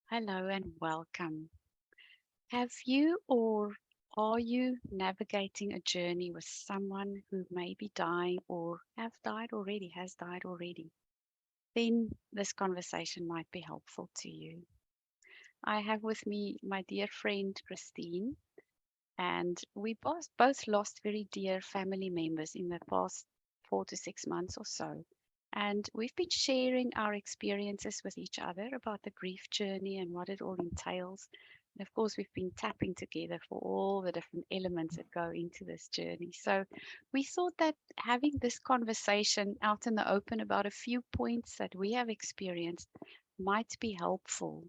Hello and welcome. Have you or are you navigating a journey with someone who may be dying or has died already? Then this conversation might be helpful to you. I have with me my dear friend Christine, and we both lost very dear family members in the past 4 to 6 months or so. And we've been sharing our experiences with each other about the grief journey and what it all entails. And of course, we've been tapping together for all the different elements that go into this journey. So we thought that having this conversation out in the open about a few points that we have experienced might be helpful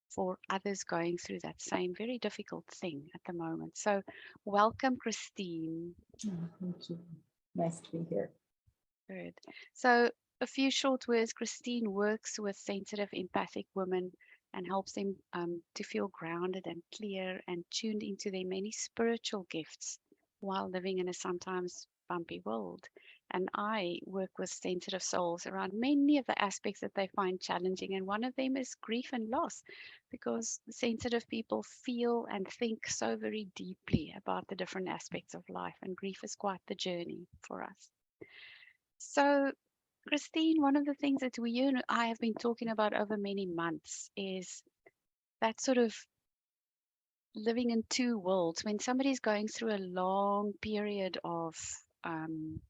for others going through that same very difficult thing at the moment. So, welcome, Christine. Oh, thank you. Nice to be here. Good. So, a few short words. Christine works with sensitive, empathic women and helps them to feel grounded and clear and tuned into their many spiritual gifts while living in a sometimes bumpy world. And I work with sensitive souls around many of the aspects that they find challenging. And one of them is grief and loss, because sensitive people feel and think so very deeply about the different aspects of life. And grief is quite the journey for us. So, Christine, one of the things that you and I have been talking about over many months is that sort of living in two worlds. When somebody's going through a long period of, um,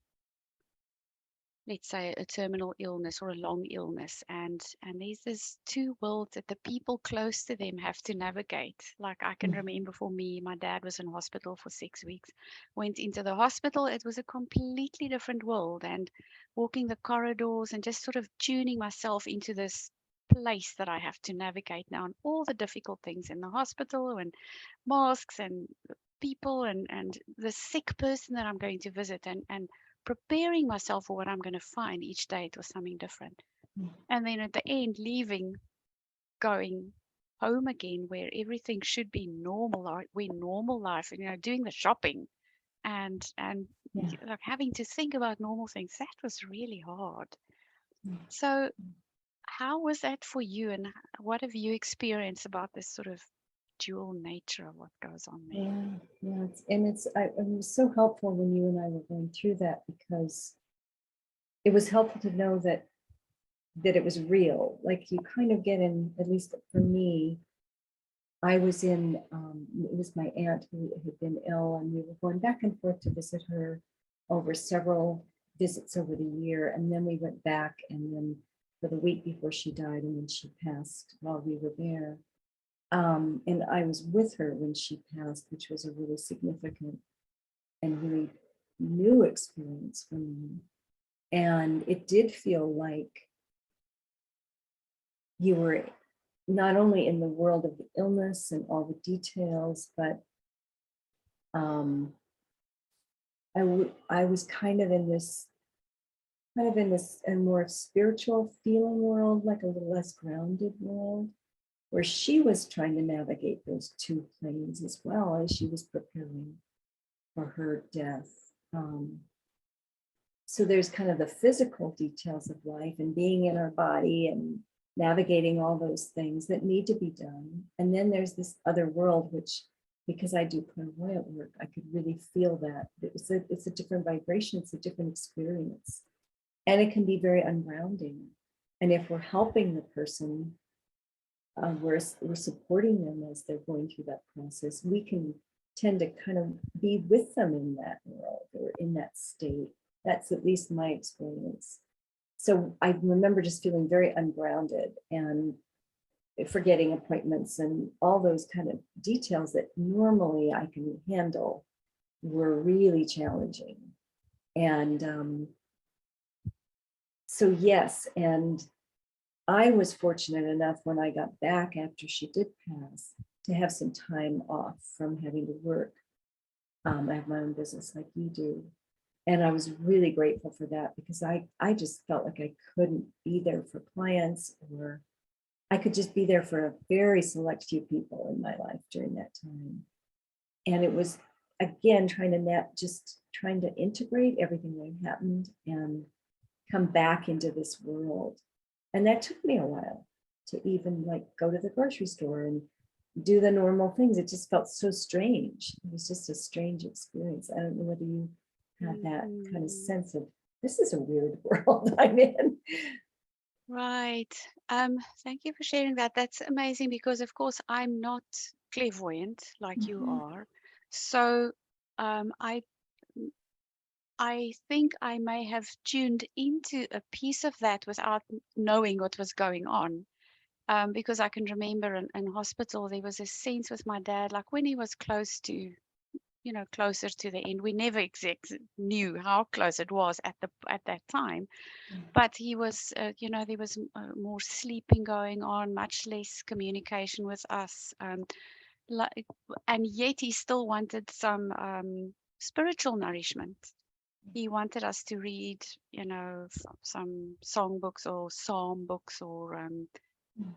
let's say, a terminal illness or a long illness, and there's this two worlds that the people close to them have to navigate. Like I can remember for me, my dad was in hospital for 6 weeks, went into the hospital. It was a completely different world, and walking the corridors and just sort of tuning myself into this place that I have to navigate now, and all the difficult things in the hospital and masks and people and the sick person that I'm going to visit, and preparing myself for what I'm going to find each day. It was something different. And then at the end, leaving, going home again where everything should be normal, or where normal life, doing the shopping and Yeah. like having to think about normal things, that was really hard. Yeah. So how was that for you, and what have you experienced about this sort of dual nature of what goes on there? Yeah. Yeah. It was so helpful when you and I were going through that because it was helpful to know that it was real. Like you kind of get in, at least for me, I was in, it was my aunt who had been ill, and we were going back and forth to visit her over several visits over the year. And then we went back, and then for the week before she died, and then she passed while we were there. And I was with her when she passed, which was a really significant and really new experience for me. And it did feel like you were not only in the world of the illness and all the details, but um, I was kind of in this a more spiritual feeling world, like a little less grounded world, where she was trying to navigate those two planes as well as she was preparing for her death. So there's kind of the physical details of life and being in our body and navigating all those things that need to be done. And then there's this other world, which, because I do clairvoyant work, I could really feel that it's a different vibration, it's a different experience, and it can be very ungrounding. And if we're helping the person, we're supporting them as they're going through that process, we can tend to kind of be with them in that world or in that state. That's at least my experience. So I remember just feeling very ungrounded and forgetting appointments and all those kind of details that normally I can handle were really challenging. And so, yes, and I was fortunate enough when I got back after she did pass to have some time off from having to work. I have my own business like you do. And I was really grateful for that because I just felt like I couldn't be there for clients, or I could just be there for a very select few people in my life during that time. And it was, again, trying to integrate everything that happened and come back into this world. And that took me a while to even like go to the grocery store and do the normal things. It just felt so strange. It was just a strange experience. I don't know whether you had that kind of Mhm. sense of, this is a weird world I'm in. Right. Thank you for sharing that. That's amazing because, of course, I'm not clairvoyant like you Mhm. are. So, I think I may have tuned into a piece of that without knowing what was going on. Because I can remember in hospital, there was a sense with my dad, like when he was close to, closer to the end. We never exactly knew how close it was at that time, but he was, there was more sleeping going on, much less communication with us, like, and yet he still wanted some spiritual nourishment. He wanted us to read, some songbooks or psalm books or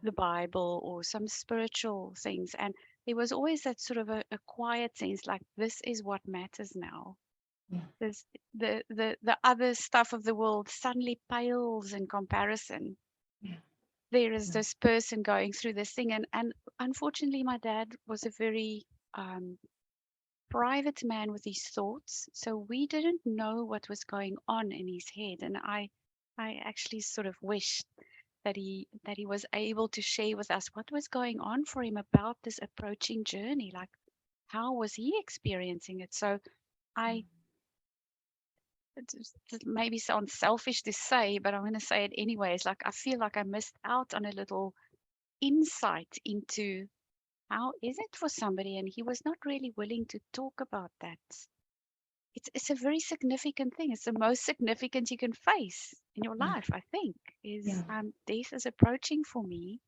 the Bible or some spiritual things. And there was always that sort of a quiet sense, like this is what matters now. Yeah, This the other stuff of the world suddenly pales in comparison. yeah, There is yeah, this person going through this thing, and unfortunately, my dad was a very private man with his thoughts, so we didn't know what was going on in his head. And I actually sort of wished that he was able to share with us what was going on for him about this approaching journey, like how was he experiencing it. So I it maybe sounds selfish to say, but I'm going to say it anyways. Like I feel like I missed out on a little insight into how is it for somebody, and he was not really willing to talk about that. It's a very significant thing. It's the most significant you can face in your yeah, life, I think, is yeah, death is approaching for me.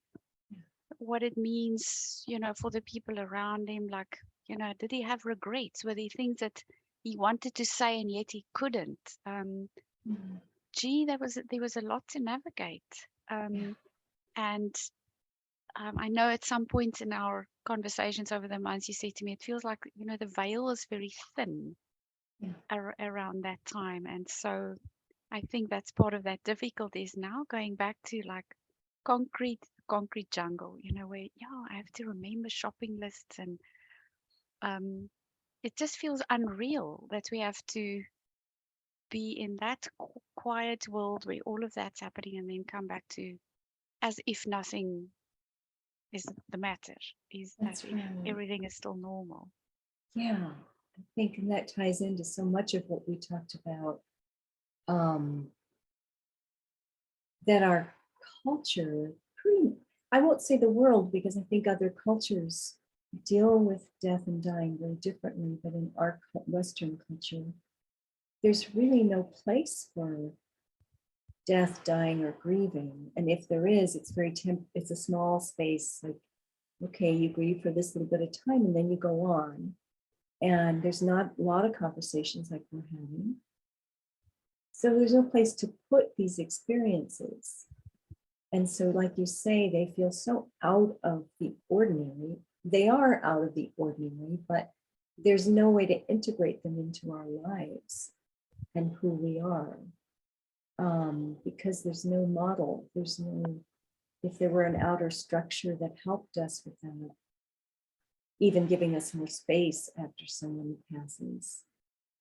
What it means, for the people around him. Like, did he have regrets? Were there things that he wanted to say and yet he couldn't? mhm, Gee, there was a lot to navigate. yeah, And I know at some point in our conversations over the months, you said to me, it feels like, the veil is very thin yeah, around that time. And so I think that's part of that difficulty is now going back to like concrete jungle, where, yeah, I have to remember shopping lists and um, it just feels unreal that we have to be in that quiet world where all of that's happening and then come back to as if nothing is the matter, is as that's if right. everything is still normal. Yeah, I think and that ties into so much of what we talked about. Um, that our culture, pretty, I won't say the world because I think other cultures deal with death and dying very differently, but in our Western culture, there's really no place for death, dying, or grieving. And if there is, it's it's a small space, like, okay, you grieve for this little bit of time and then you go on. And there's not a lot of conversations like we're having. So there's no place to put these experiences. And so, like you say, they feel so out of the ordinary. They are out of the ordinary, but there's no way to integrate them into our lives and who we are, because there's no model. There's no, if there were an outer structure that helped us with that, even giving us more space after someone passes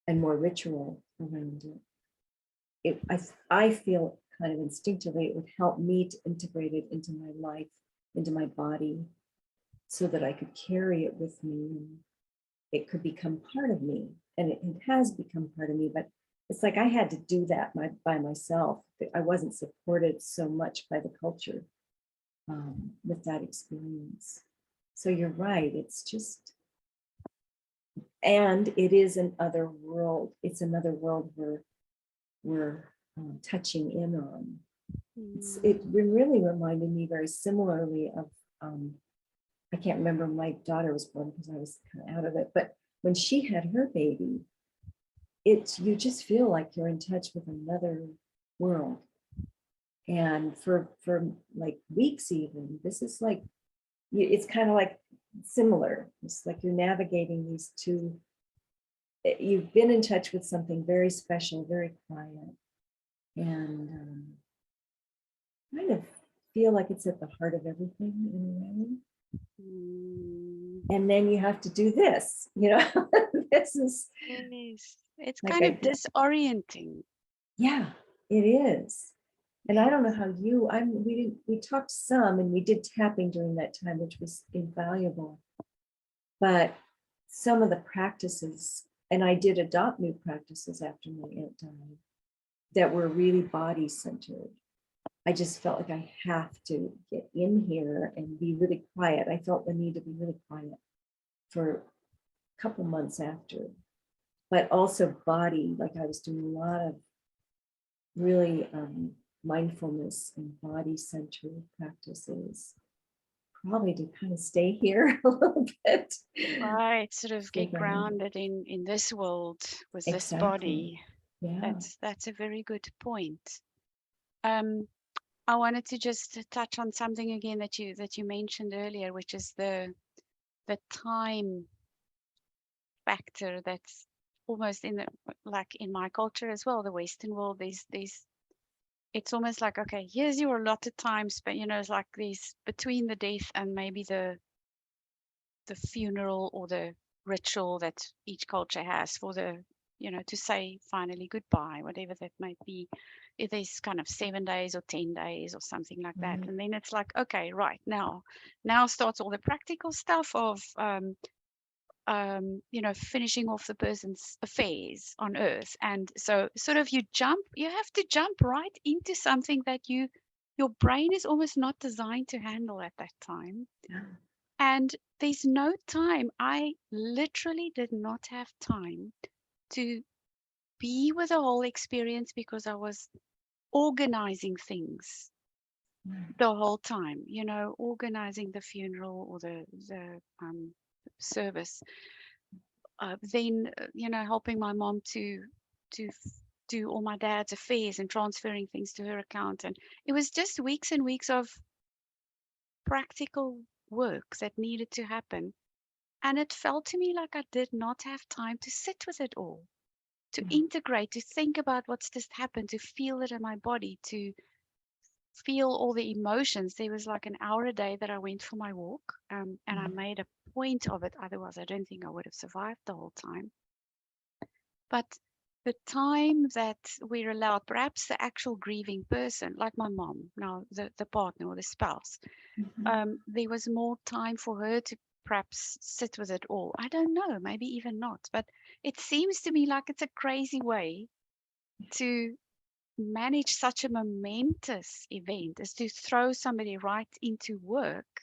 and more ritual around I feel kind of instinctively it would help me to integrate it into my life, into my body, so that I could carry it with me and it could become part of me. And it has become part of me, but it's like I had to do that by myself. I wasn't supported so much by the culture with that experience. So you're right. It's just, and it is another world. It's another world where we're touching in on. It Mm, really reminded me very similarly of, I can't remember when my daughter was born because I was kind of out of it, but when she had her baby, you just feel like you're in touch with another world. And for like weeks even, this is like, it's kind of like similar. It's like you're navigating these two, you've been in touch with something very special, very quiet, and kind of feel like it's at the heart of everything in a way. Mm, And then you have to do this, this is yes. It's like kind of disorienting. yeah, it is. And I don't know how we talked some and we did tapping during that time, which was invaluable. But some of the practices, and I did adopt new practices after my aunt died that were really body centered. I just felt like I have to get in here and be really quiet. I felt the need to be really quiet for a couple months after, but also body, like I was doing a lot of really mindfulness and body centered practices, probably to kind of stay here a little bit. Right, sort of Stay get grounded. grounded in this world with this Exactly. body. Yeah. That's a very good point. Um, I wanted to just touch on something again that you mentioned earlier, which is the time factor that's almost in the like in my culture as well, the Western world. There's it's almost like, okay, here's your allotted times, but it's like these between the death and maybe the funeral or the ritual that each culture has for the to say finally goodbye, whatever that might be. If there's kind of 7 days or 10 days or something like that, Right. and then it's like, okay, right, now starts all the practical stuff of finishing off the person's affairs on earth. And so sort of you have to jump right into something that your brain is almost not designed to handle at that time. Yeah. And there's no time. I literally did not have time to be with the whole experience because I was organizing things Right. the whole time, organizing the funeral or the service. Then, helping my mom to do all my dad's affairs and transferring things to her account. And it was just weeks and weeks of practical work that needed to happen. And it felt to me like I did not have time to sit with it all, to Yeah. integrate, to think about what's just happened, to feel it in my body, to feel all the emotions. There was like an hour a day that I went for my walk, and I Yeah. made a point of it. Otherwise, I don't think I would have survived the whole time. But the time that we're allowed, perhaps the actual grieving person, like my mom, now the partner or the spouse, Mhm. there was more time for her to perhaps sit with it all. I don't know, maybe even not. But it seems to me like it's a crazy way to manage such a momentous event is to throw somebody right into work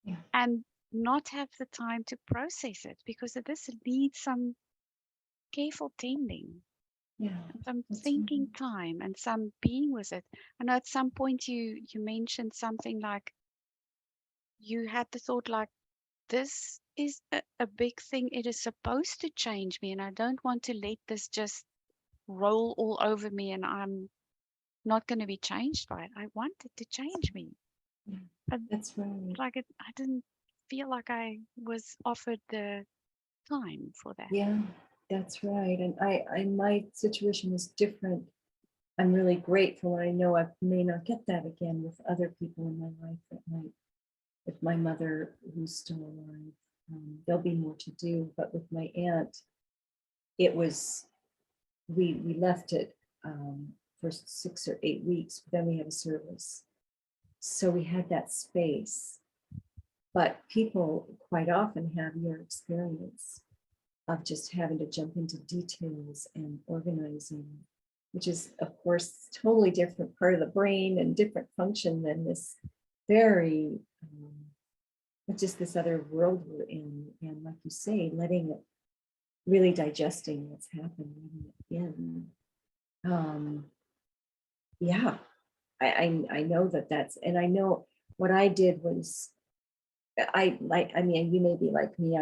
Yeah. and not have the time to process it because this needs some careful tending. Yeah. Some That's right. thinking time and some being with it. I know at some point you mentioned something like you had the thought like this is a big thing. It is supposed to change me, and I don't want to let this just roll all over me, and I'm not going to be changed by it. I want it to change me, Yeah. but That's right. like I didn't feel like I was offered the time for that. Yeah. That's right. And my situation was different. I'm really grateful. I know I may not get that again with other people in my life that might, with my mother who's still alive. There'll be more to do, but with my aunt, it was we left it for 6 or 8 weeks. Then we had a service, so we had that space. But people quite often have your experience of just having to jump into details and organizing, which is, of course, totally different part of the brain and different function than this very, just this other world we're in. And like you say, letting it really digesting what's happened in. Um, yeah, I know that that's, and I know what I did was I like, I mean, you may be like me.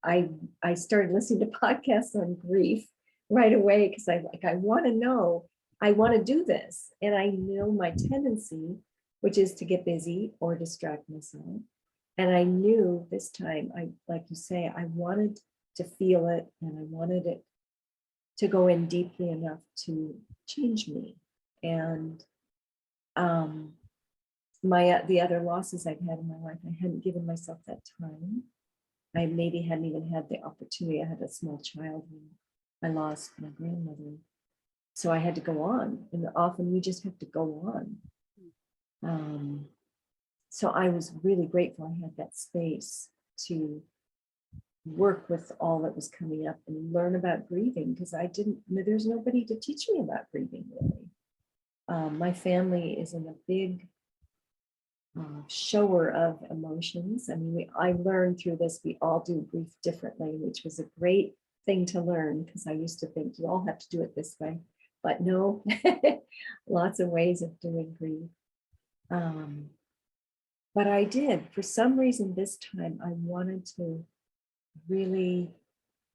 I started listening to podcasts on grief right away because I want to know, I want to do this. And I know my tendency, which is to get busy or distract myself. And I knew this time, like you say, I wanted to feel it and I wanted it to go in deeply enough to change me. And um the other losses I've had in my life, I hadn't given myself that time. I maybe hadn't even had the opportunity. I had a small child when I lost my grandmother. So I had to go on. And often you just have to go on. So I was really grateful I had that space to work with all that was coming up and learn about grieving, because there's nobody to teach me about grieving really. My family is in a big shower of emotions. I mean, I learned through this, we all do grief differently, which was a great thing to learn, because I used to think you all have to do it this way, but no, lots of ways of doing grief. But I did, for some reason this time, I wanted to really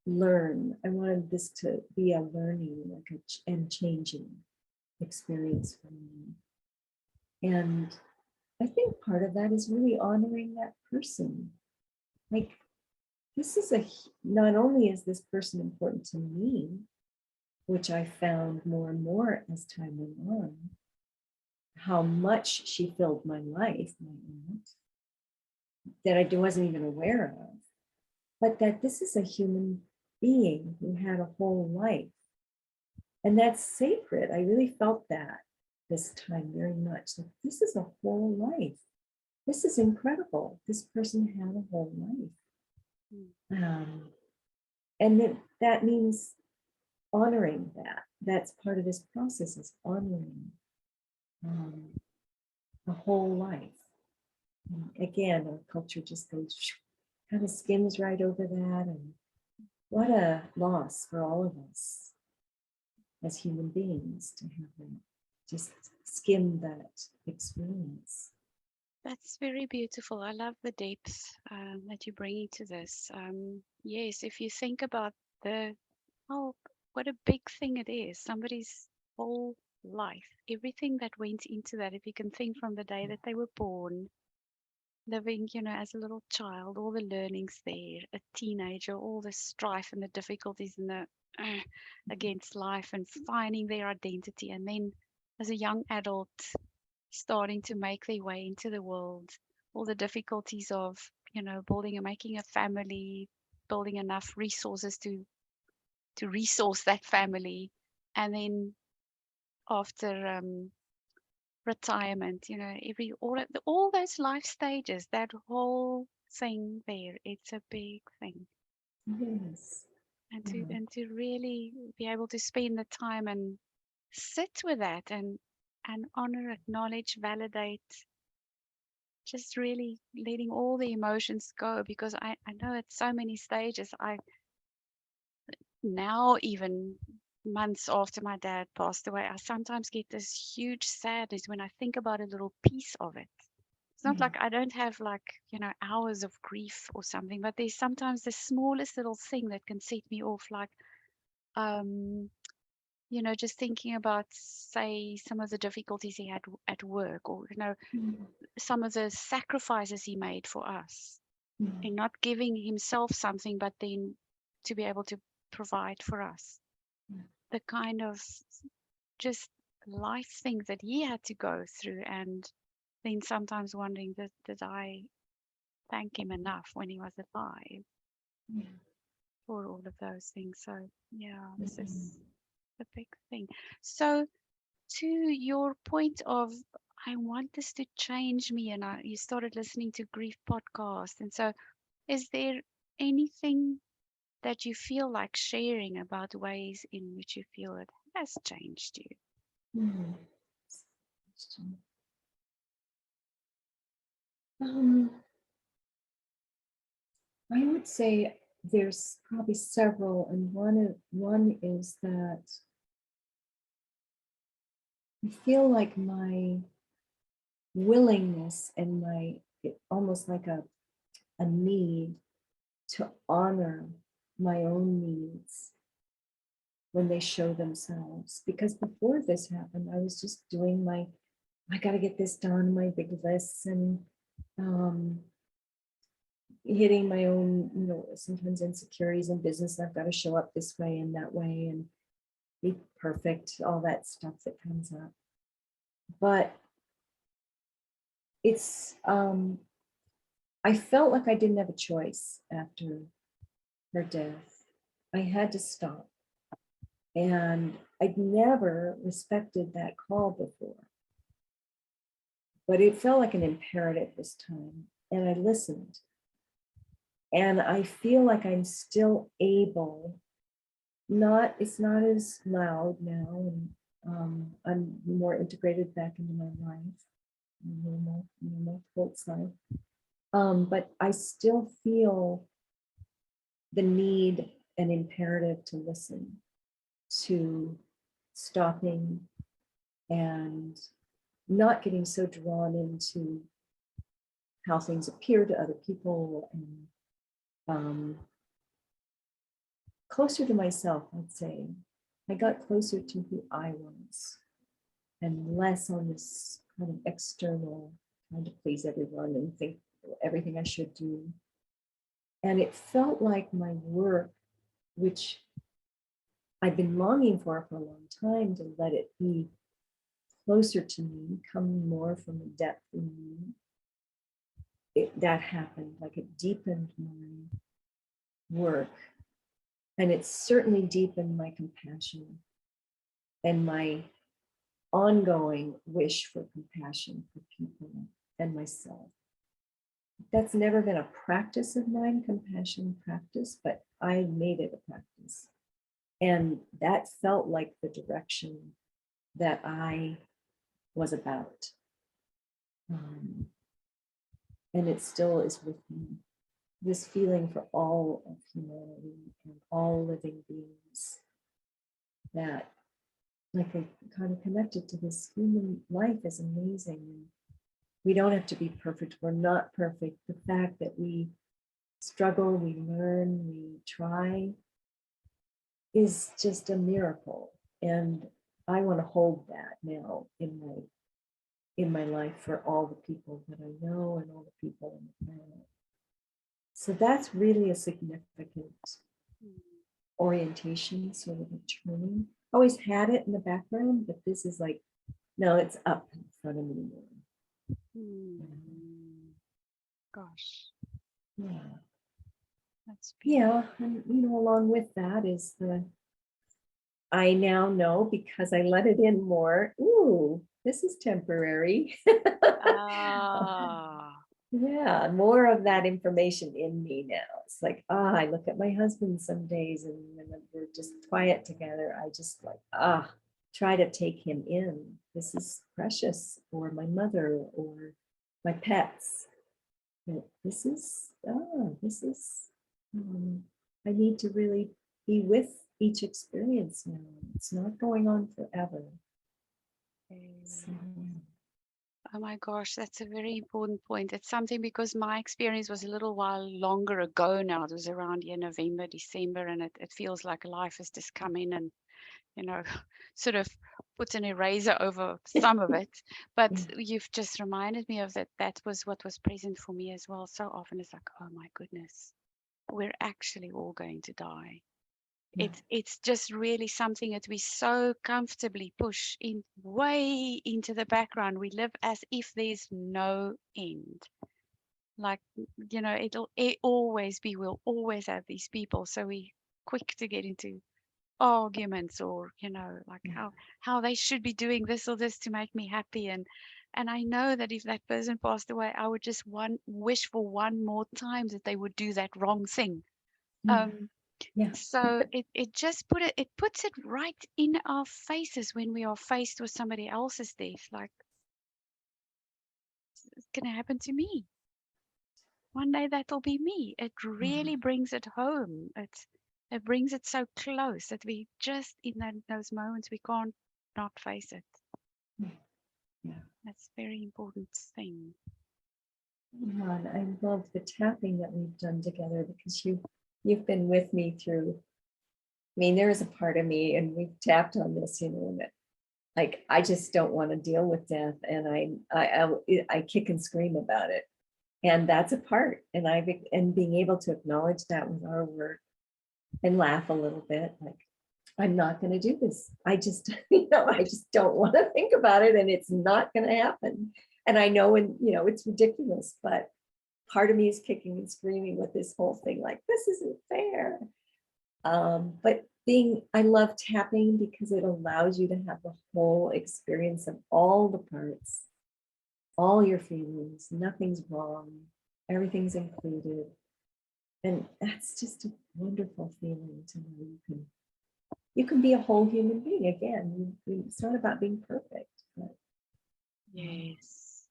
learn. I wanted this to be a learning, like and changing experience for me. And I think part of that is really honoring that person. Like, this is not only is this person important to me, which I found more and more as time went on, how much she filled my life, my aunt, that I wasn't even aware of, but that this is a human being who had a whole life. And that's sacred. I really felt that this time very much. Like, this is a whole life. This is incredible. This person had a whole life. And that means honoring that. That's part of this process, is honoring a whole life. And again, our culture just goes, kind of skims right over that. And what a loss for all of us as human beings to have them just skim that experience. That's very beautiful. I love the depth that you bring into this. Yes, if you think about oh, what a big thing it is, somebody's whole life, everything that went into that, if you can think from the day that they were born, living, as a little child, all the learnings there, a teenager, all the strife and the difficulties and the against life and finding their identity, and then as a young adult starting to make their way into the world, all the difficulties of, building and making a family, building enough resources to resource that family, and then after retirement, all those life stages, that whole thing there, it's a big thing. Yes. And to really be able to spend the time and sit with that and honor, acknowledge, validate, just really letting all the emotions go, because I know at so many stages, I now, even months after my dad passed away, I sometimes get this huge sadness when I think about a little piece of it. It's not like I don't have, like, hours of grief or something, but there's sometimes the smallest little thing that can set me off, like, um, just thinking about, say, some of the difficulties he had at work, or, some of the sacrifices he made for us, in not giving himself something, but then to be able to provide for us. The kind of just life things that he had to go through, and then sometimes wondering, did I thank him enough when he was alive for all of those things? So yeah, this is a big thing. So, to your point of, I want this to change me, and you started listening to grief podcast, and so is there anything that you feel like sharing about ways in which you feel it has changed you? Mm. Um, I would say there's probably several, and one is that I feel like my willingness and almost like a need to honor my own needs when they show themselves. Because before this happened, I was just doing I got to get this done, my big lists, and um, hitting my own, sometimes insecurities in business. I've got to show up this way and that way and be perfect, all that stuff that comes up. But it's, I felt like I didn't have a choice after her death. I had to stop. And I'd never respected that call before, but it felt like an imperative this time. And I listened. And I feel like I'm still able, it's not as loud now. And I'm more integrated back into my life, normal Holt's life. But I still feel the need and imperative to listen, to stopping and not getting so drawn into how things appear to other people, and closer to myself, I'd say. I got closer to who I was and less on this kind of external, trying to please everyone and think everything I should do. And it felt like my work, which I've been longing for a long time, to let it be closer to me, come more from the depth in me. That happened, like it deepened my work. And it certainly deepened my compassion and my ongoing wish for compassion for people and myself. That's never been a practice of mine, compassion practice, but I made it a practice. And that felt like the direction that I was about. And it still is with me. This feeling for all of humanity and all living beings, that like I kind of connected to this human life is amazing. We don't have to be perfect. We're not perfect. The fact that we struggle, we learn, we try is just a miracle. And I want to hold that now in my life for all the people that I know and all the people on the planet. So that's really a significant orientation, sort of a turning. Always had it in the background, but this is like, no, it's up in front of me more. Gosh. Yeah. That's beautiful. Yeah. And, along with that is I now know, because I let it in more, ooh, this is temporary. Ah. Yeah, more of that information in me now. It's like, I look at my husband some days and when we're just quiet together, I just like, try to take him in. This is precious, or my mother, or my pets. This is, I need to really be with each experience now. It's not going on forever. So, Oh my gosh, that's a very important point. It's something, because my experience was a little while longer ago now. It was around November, December, and it feels like life has just come in and, sort of put an eraser over some of it. But yeah. you've just reminded me of that. That was what was present for me as well. So often it's like, oh my goodness, we're actually all going to die. Yeah. It's just really something that we so comfortably push in way into the background. We live as if there's no end. Like, it always be, we'll always have these people. So we quick to get into arguments, or like Yeah. how they should be doing this or this to make me happy. And I know that if that person passed away, I would just wish for one more time that they would do that wrong thing. Yeah. um Yeah. so it puts it right in our faces when we are faced with somebody else's death. Like, it's gonna happen to me. One day that'll be me. It really brings it home. It brings it so close that we just in those moments we can't not face it. Yeah. That's a very important thing. Yeah, and I love the tapping that we've done together, because you've been with me through. I mean, there is a part of me, and we've tapped on this, that like I just don't want to deal with death, and I kick and scream about it, and that's a part, and being able to acknowledge that with our work and laugh a little bit, like, I'm not going to do this. I just, I just don't want to think about it, and it's not going to happen. And I know, and it's ridiculous, but part of me is kicking and screaming with this whole thing, like, this isn't fair. But I love tapping because it allows you to have the whole experience of all the parts, all your feelings, nothing's wrong, everything's included. And that's just a wonderful feeling to know you can be a whole human being again. It's not about being perfect, but Yes.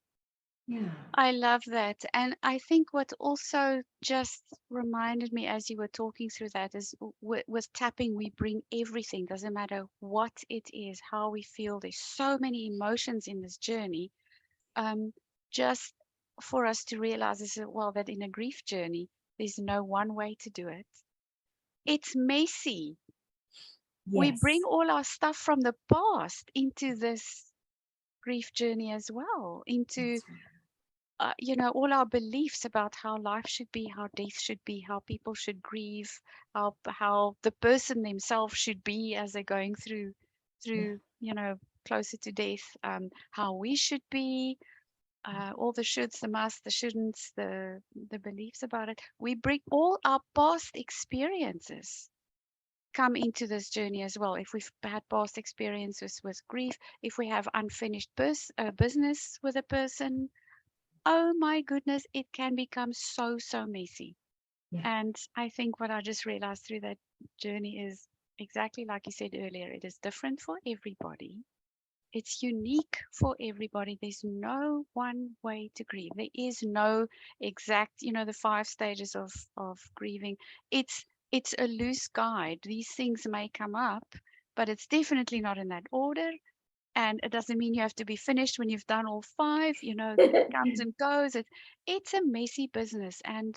yeah. I love that. And I think what also just reminded me as you were talking through that is with tapping, we bring everything, doesn't matter what it is, how we feel. There's so many emotions in this journey. Um, just for us to realize as well that in a grief journey, there's no one way to do it. It's messy. We bring Yes, all our stuff from the past into this grief journey as well, into that's right. all our beliefs about how life should be, how death should be, how people should grieve, how the person themselves should be as they're going Yeah, through closer to death, how we should be, all the shoulds, the musts, the shouldn'ts, the beliefs about it. We bring all our past experiences come into this journey as well. If we've had past experiences with grief, if we have unfinished business with a person, oh my goodness, it can become so, so messy. yeah, And I think what I just realized through that journey is exactly like you said earlier, it is different for everybody. It's unique for everybody. There's no one way to grieve. There is no exact, the 5 stages of grieving. It's a loose guide. These things may come up, but it's definitely not in that order, and it doesn't mean you have to be finished when you've done all five. It comes and goes. It's a messy business. And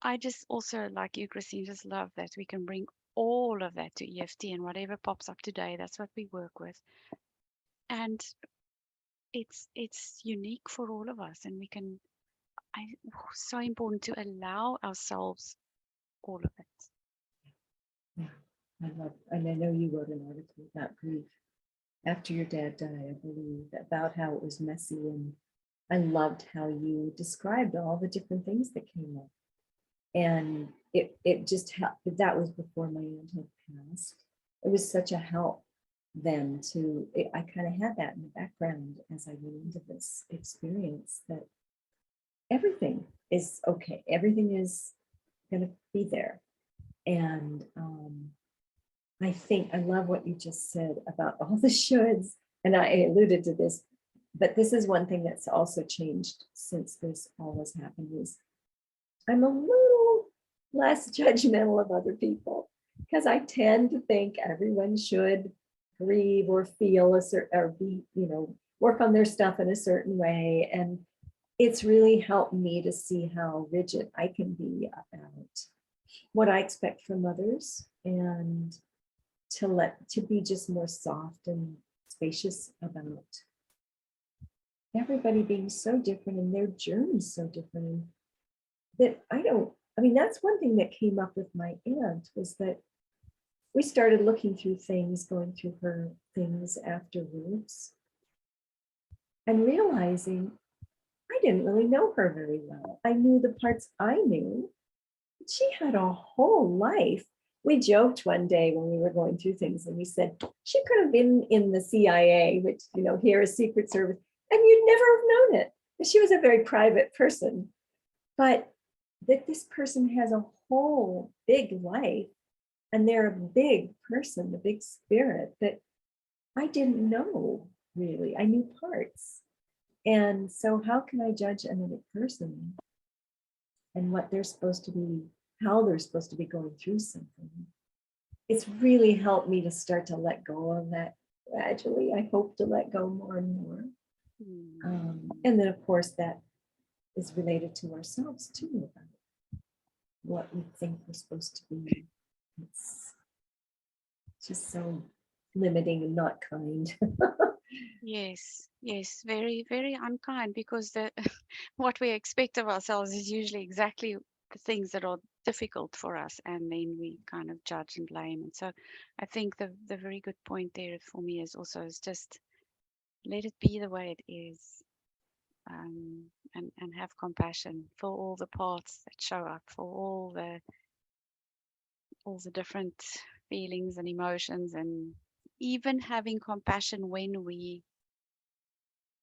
I just also, like you, Christine, just love that we can bring all of that to EFT, and whatever pops up today, that's what we work with. And it's unique for all of us, and we can I so important to allow ourselves all of it. yeah. And I know you wrote an article about grief after your dad died, I believe, about how it was messy. And I loved how you described all the different things that came up. And it just helped. That was before my aunt had passed. It was such a help then I kind of had that in the background as I went into this experience, that everything is okay. Everything is going to be there. And I think I love what you just said about all the shoulds. And I alluded to this, but this is one thing that's also changed since this all has happened is I'm a little less judgmental of other people, because I tend to think everyone should grieve or feel a certain, or be, work on their stuff in a certain way. And it's really helped me to see how rigid I can be about what I expect from others, and to be just more soft and spacious about everybody being so different and their journeys so different. And that that's one thing that came up with my aunt, was that we started looking through things, going through her things afterwards, and realizing I didn't really know her very well. I knew the parts I knew. She had a whole life. We joked one day when we were going through things, and we said she could have been in the CIA, which, here is Secret Service, and you'd never have known it. She was a very private person, but that this person has a whole big life, and they're a big person, a big spirit that I didn't know really. I knew parts. And so how can I judge another person and what they're supposed to be, how they're supposed to be going through something? It's really helped me to start to let go of that gradually. I hope to let go more and more. And then, of course, that is related to ourselves too, about what we think we're supposed to be. It's just so limiting and not kind. Yes, yes, very, very unkind, because the what we expect of ourselves is usually exactly the things that are difficult for us, and then we kind of judge and blame. And so I think the very good point there for me is also is just let it be the way it is. and have compassion for all the parts that show up, for all the different feelings and emotions, and even having compassion when we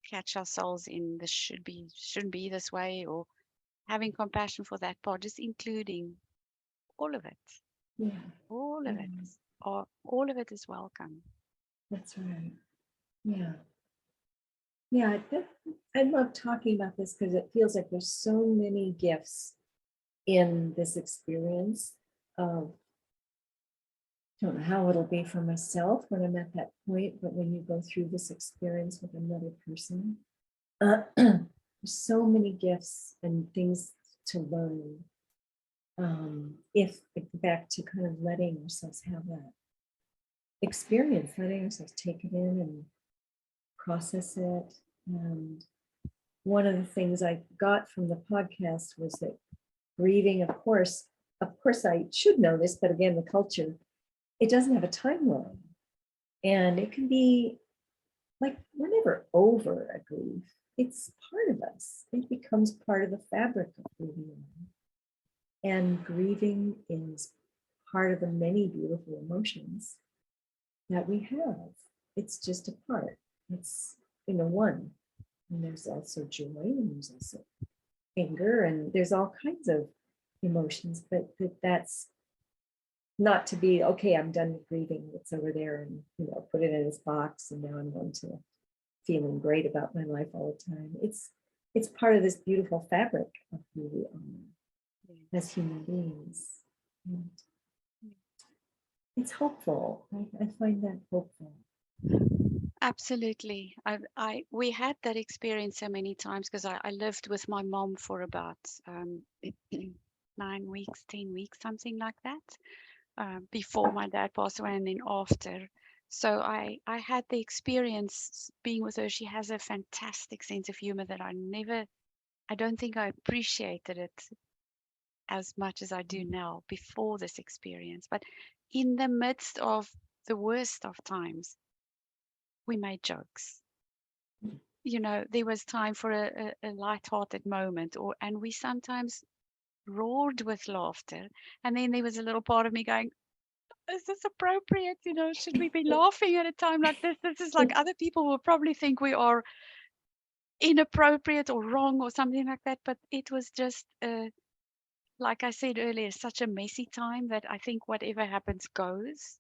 catch ourselves in this shouldn't be this way, or having compassion for that part, just including all of it, Yeah. all of Yeah. it, or all of it is welcome. That's right. Yeah. Yeah. I love talking about this because it feels like there's so many gifts in this experience of, I don't know how it'll be for myself when I'm at that point, but when you go through this experience with another person, there's so many gifts and things to learn. If back to kind of letting ourselves have that experience, letting ourselves take it in and process it. And one of the things I got from the podcast was that grieving, of course, I should know this, but again, the culture, it doesn't have a timeline. And it can be like we're never over a grief. It's part of us. It becomes part of the fabric of who we are. And grieving is part of the many beautiful emotions that we have. It's just a part. It's, one. And there's also joy, and there's also anger, and there's all kinds of emotions, but that's not to be, okay, I'm done with grieving. It's over there, and put it in this box, and now I'm going to feeling great about my life all the time. It's part of this beautiful fabric of who we are as human beings. And it's hopeful. I find that hopeful. Absolutely. We had that experience so many times because I lived with my mom for about 9 weeks, 10 weeks, something like that, before my dad passed away and then after. So I had the experience being with her. She has a fantastic sense of humor that I don't think I appreciated it as much as I do now before this experience. But in the midst of the worst of times, we made jokes. There was time for a light-hearted moment, and we sometimes roared with laughter. And then there was a little part of me going, is this appropriate? Should we be laughing at a time like this? This is like other people will probably think we are inappropriate or wrong or something like that. But it was just, like I said earlier, such a messy time that I think whatever happens goes.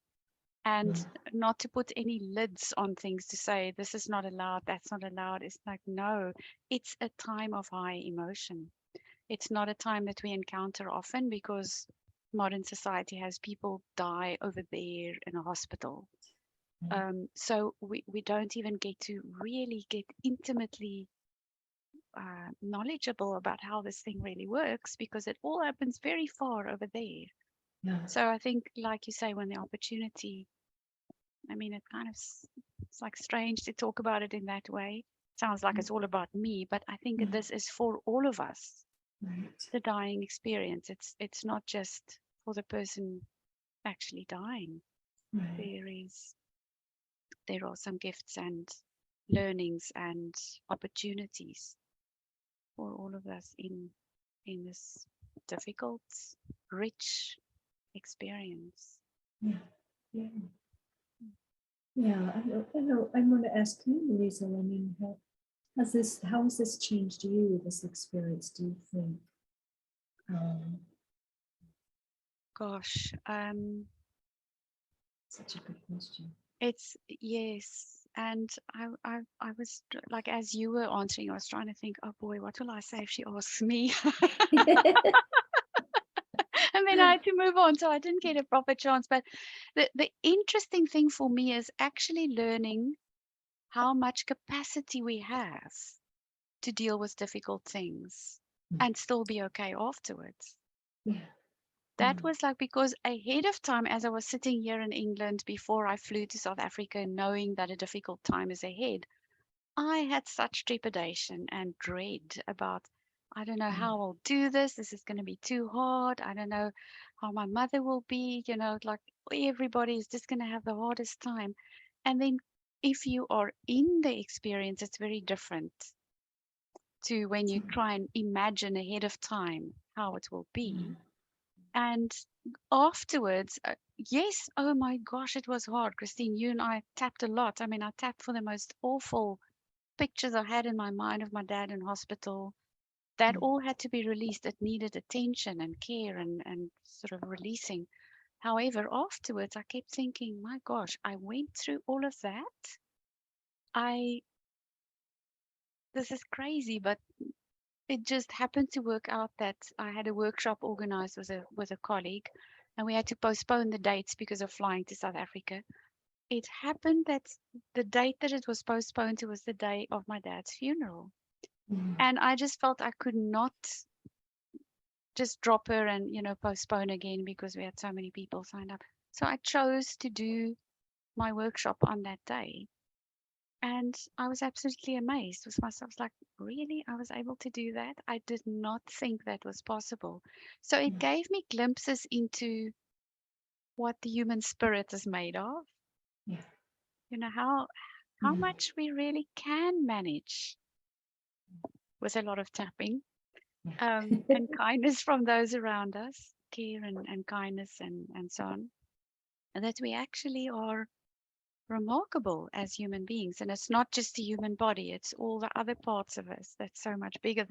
And not to put any lids on things to say this is not allowed, that's not allowed. It's like, no, it's a time of high emotion. It's not a time that we encounter often because modern society has people die over there in a hospital. So we don't even get to really get intimately knowledgeable about how this thing really works because it all happens very far over there. Yeah. So I think, like you say, when the opportunity, I mean, it's like strange to talk about it in that way. Sounds like it's all about me, but I think this is for all of us. Right. The dying experience. It's not just for the person actually dying. Right. There are some gifts and learnings and opportunities for all of us in this difficult, rich experience. Yeah. Yeah. Yeah. I want to ask you, Liesel, I mean, how has this changed you, this experience, do you think? Um, Gosh, Such a good question. it's yes. And I was like, as you were answering, I was trying to think, oh boy, what will I say if she asks me? And then I had to move on, so I didn't get a proper chance. But the interesting thing for me is actually learning how much capacity we have to deal with difficult things and still be okay afterwards. Yeah. That was like because ahead of time, as I was sitting here in England before I flew to South Africa, knowing that a difficult time is ahead, I had such trepidation and dread about, I don't know how I'll do this. This is going to be too hard. I don't know how my mother will be, like everybody is just going to have the hardest time. And then if you are in the experience, it's very different. to when you try and imagine ahead of time how it will be. And afterwards, yes, oh my gosh, it was hard. Christine, you and I tapped a lot. I mean, I tapped for the most awful pictures I had in my mind of my dad in hospital. That all had to be released. It needed attention and care and sort of releasing. However, afterwards, I kept thinking, my gosh, I went through all of that. I, this is crazy, but it just happened to work out that I had a workshop organized with a colleague, and we had to postpone the dates because of flying to South Africa. It happened that the date that it was postponed to was the day of my dad's funeral. And I just felt I could not just drop her and, postpone again because we had so many people signed up. So I chose to do my workshop on that day. And I was absolutely amazed with myself. I was like, really? I was able to do that? I did not think that was possible. So it gave me glimpses into what the human spirit is made of. Yeah. How much we really can manage with a lot of tapping, and kindness from those around us, care and kindness and so on. And that we actually are remarkable as human beings, and it's not just the human body, it's all the other parts of us that's so much bigger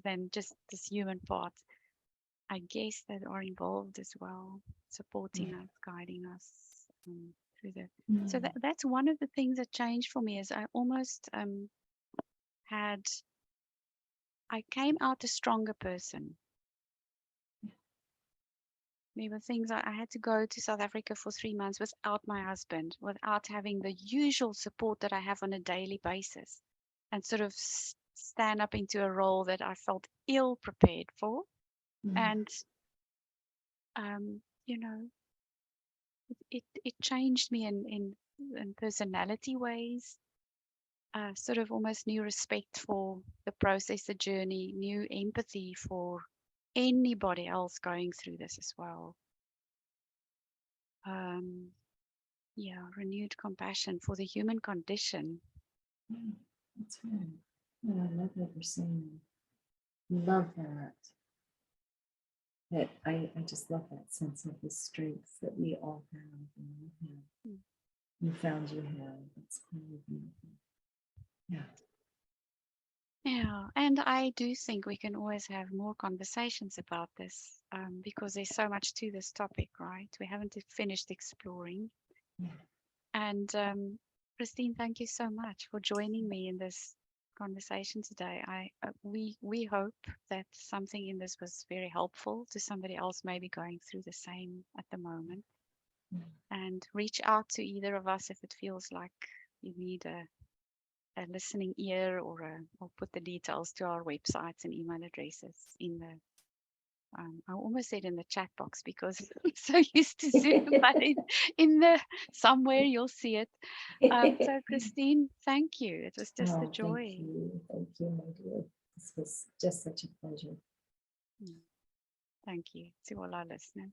than just this human part, I guess, that are involved as well, supporting us, guiding us, through the so that's one of the things that changed for me. Is I almost had I came out a stronger person. There were things I had to go to South Africa for 3 months without my husband, without having the usual support that I have on a daily basis, and sort of stand up into a role that I felt ill prepared for. And, um, you know, it changed me in personality ways, sort of almost new respect for the process, the journey, new empathy for anybody else going through this as well. Um, Yeah, renewed compassion for the human condition. That's right. Yeah, I love what you're saying. Love that. I just love that sense of the strength that we all have and you have. You found you have. It's really beautiful. Yeah. Yeah, and I do think we can always have more conversations about this, because there's so much to this topic, right? We haven't finished exploring. Yeah. And Christine, thank you so much for joining me in this conversation today. We hope that something in this was very helpful to somebody else maybe going through the same at the moment. And reach out to either of us if it feels like you need a listening ear, or put the details to our websites and email addresses in the I almost said in the chat box because I'm so used to Zoom, but in the somewhere you'll see it. So Christine, thank you. It was just a Oh, thank joy. you. Thank you, my dear. This was just such a pleasure. Mm, Thank you to all our listeners.